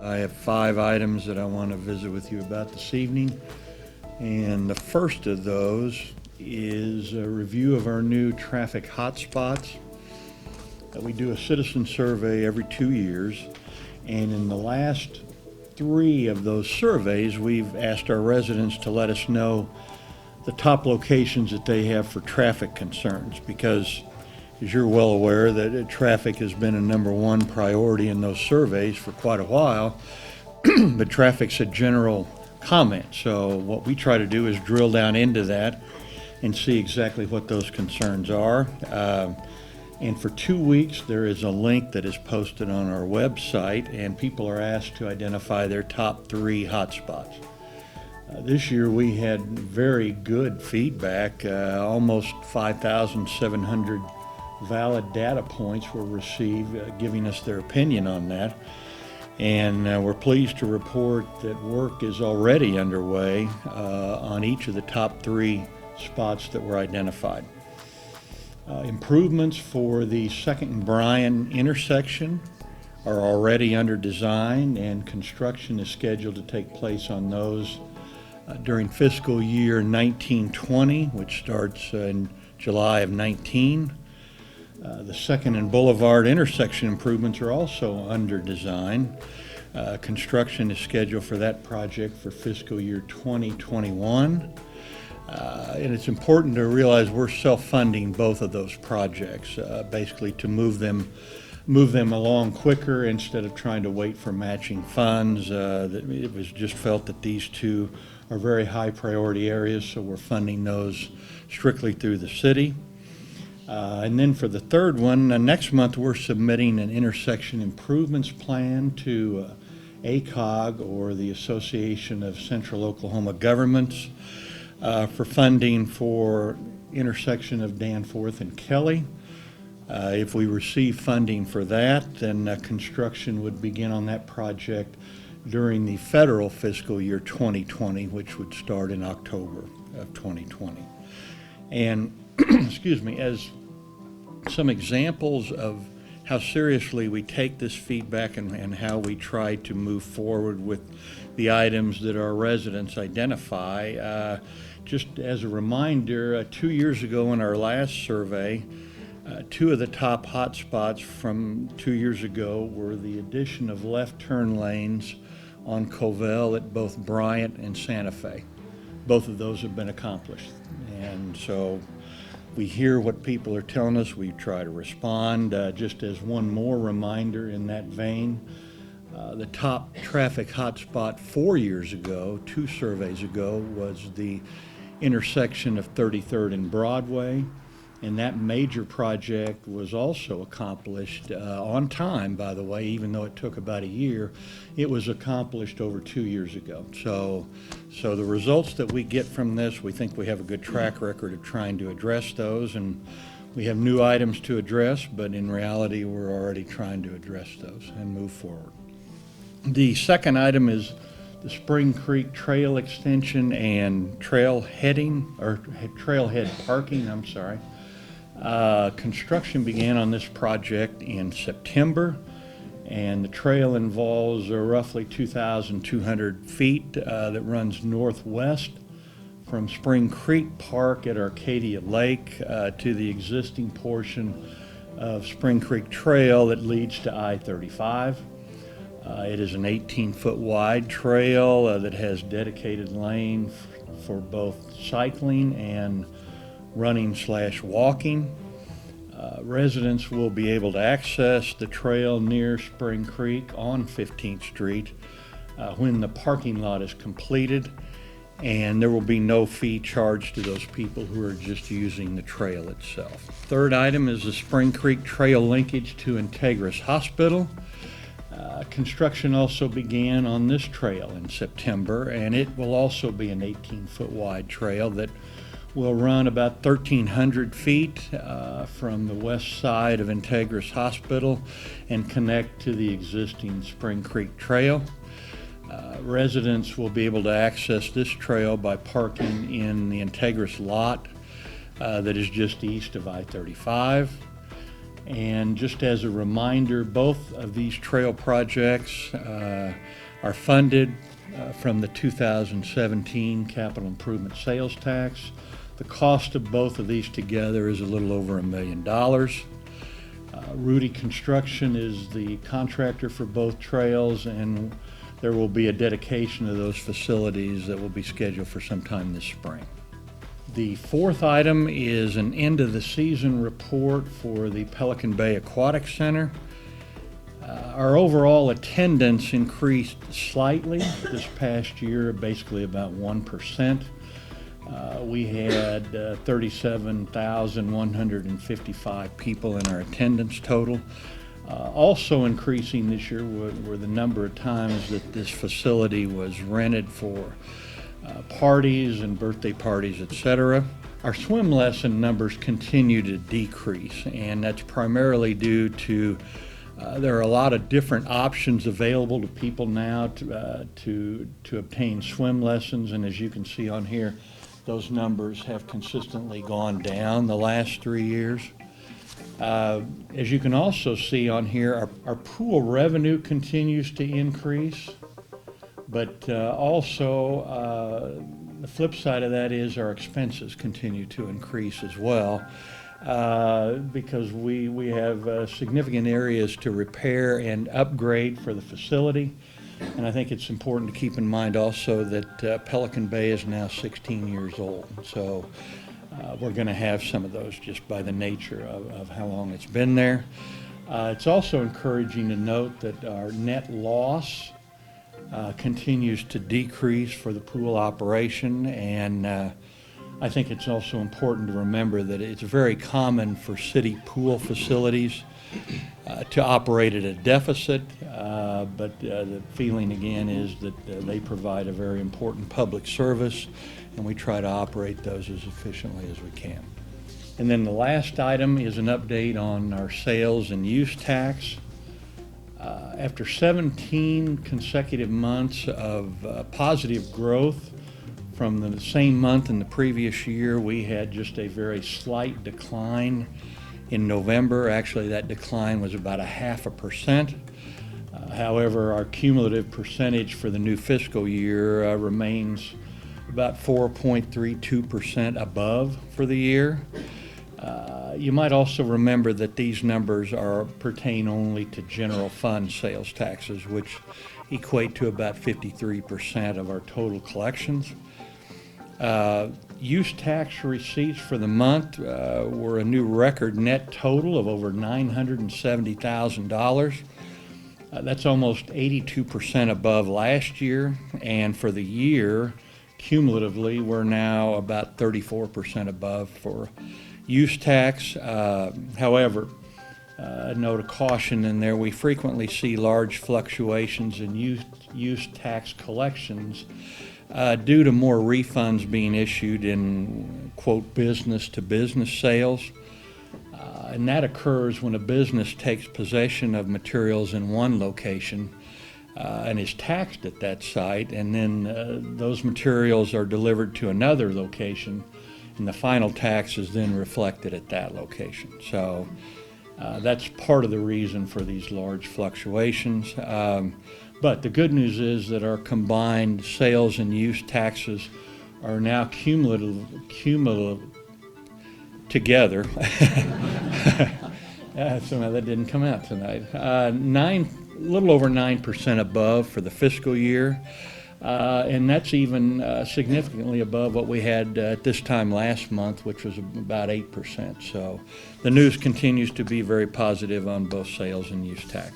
I have 5 items that I want to visit with you about this evening. And the first of those is a review of our new traffic hotspots. We do a citizen survey every 2 years. And in the last 3 of those surveys, we've asked our residents to let us know the top locations that they have for traffic concerns, because as you're well aware that traffic has been a #1 priority in those surveys for quite a while, but traffic's a general comment. So what we try to do is drill down into that and see exactly what those concerns are. And for 2 weeks, there is a link that is posted on our website, and people are asked to identify their top 3 hotspots. This year we had very good feedback. Almost 5,700 valid data points were received, giving us their opinion on that. And we're pleased to report that work is already underway on each of the top 3 spots that were identified. Improvements for the 2nd and Bryan intersection are already under design, and construction is scheduled to take place on those during fiscal year 1920, which starts in July of 19. The 2nd and Boulevard intersection improvements are also under design. Construction is scheduled for that project for fiscal year 2021. And it's important to realize we're self-funding both of those projects, basically to move them along quicker instead of trying to wait for matching funds. It was just felt that these 2 are very high priority areas, so we're funding those strictly through the city. And then for the 3rd one, next month we're submitting an intersection improvements plan to ACOG, or the Association of Central Oklahoma Governments, for funding for intersection of Danforth and Kelly. If we receive funding for that, then construction would begin on that project during the federal fiscal year 2020, which would start in October of 2020. And excuse me, as some examples of how seriously we take this feedback and how we try to move forward with the items that our residents identify. Just as a reminder, 2 years ago in our last survey, 2 of the top hotspots from 2 years ago were the addition of left turn lanes on Covell at both Bryant and Santa Fe. Both of those have been accomplished. And so we hear what people are telling us. We try to respond. Just as one more reminder in that vein, the top traffic hotspot 4 years ago, 2 surveys ago, was the intersection of 33rd and Broadway. And that major project was also accomplished on time, by the way, even though it took about a year. It was accomplished over 2 years ago. So the results that we get from this, we think we have a good track record of trying to address those, and we have new items to address, but in reality, we're already trying to address those and move forward. The second item is the Spring Creek Trail Extension and trailhead parking, Construction began on this project in September, and the trail involves roughly 2,200 feet that runs northwest from Spring Creek Park at Arcadia Lake to the existing portion of Spring Creek Trail that leads to I-35. It is an 18-foot wide trail that has dedicated lane for both cycling and running/walking. Residents will be able to access the trail near Spring Creek on 15th Street when the parking lot is completed, and there will be no fee charged to those people who are just using the trail itself. Third item is the Spring Creek Trail linkage to Integris Hospital. Construction also began on this trail in September, and it will also be an 18-foot wide trail that will run about 1,300 feet from the west side of Integris Hospital and connect to the existing Spring Creek Trail. Residents will be able to access this trail by parking in the Integris lot that is just east of I-35. And just as a reminder, both of these trail projects are funded from the 2017 Capital Improvement Sales Tax. The cost of both of these together is a little over $1 million. Rudy Construction is the contractor for both trails, and there will be a dedication of those facilities that will be scheduled for sometime this spring. The fourth item is an end of the season report for the Pelican Bay Aquatic Center. Our overall attendance increased slightly this past year, basically about 1%. We had 37,155 people in our attendance total. Also increasing this year were the number of times that this facility was rented for parties and birthday parties, etc. Our swim lesson numbers continue to decrease, and that's primarily due to there are a lot of different options available to people now to obtain swim lessons, and as you can see on here, those numbers have consistently gone down the last 3 years. As you can also see on here, our pool revenue continues to increase, but also the flip side of that is our expenses continue to increase as well, because we have significant areas to repair and upgrade for the facility. And I think it's important to keep in mind also that Pelican Bay is now 16 years old. So we're going to have some of those just by the nature of how long it's been there. It's also encouraging to note that our net loss continues to decrease for the pool operation, and I think it's also important to remember that it's very common for city pool facilities to operate at a deficit, but the feeling again is that they provide a very important public service, and we try to operate those as efficiently as we can. And then the last item is an update on our sales and use tax. After 17 consecutive months of positive growth from the same month in the previous year, we had just a very slight decline in November. Actually, that decline was about 0.5%. However, our cumulative percentage for the new fiscal year remains about 4.32% above for the year. You might also remember that these numbers pertain only to general fund sales taxes, which equate to about 53% of our total collections. Use tax receipts for the month were a new record net total of over $970,000. That's almost 82% above last year, and for the year, cumulatively, we're now about 34% above for use tax. However, a note of caution in there, we frequently see large fluctuations in use tax collections due to more refunds being issued in, quote, business-to-business sales. And that occurs when a business takes possession of materials in one location and is taxed at that site, and then those materials are delivered to another location, and the final tax is then reflected at that location. So that's part of the reason for these large fluctuations. But the good news is that our combined sales and use taxes are now cumulative together. Somehow that didn't come out tonight. A little over 9% above for the fiscal year. And that's even significantly above what we had at this time last month, which was about 8%. So the news continues to be very positive on both sales and use tax.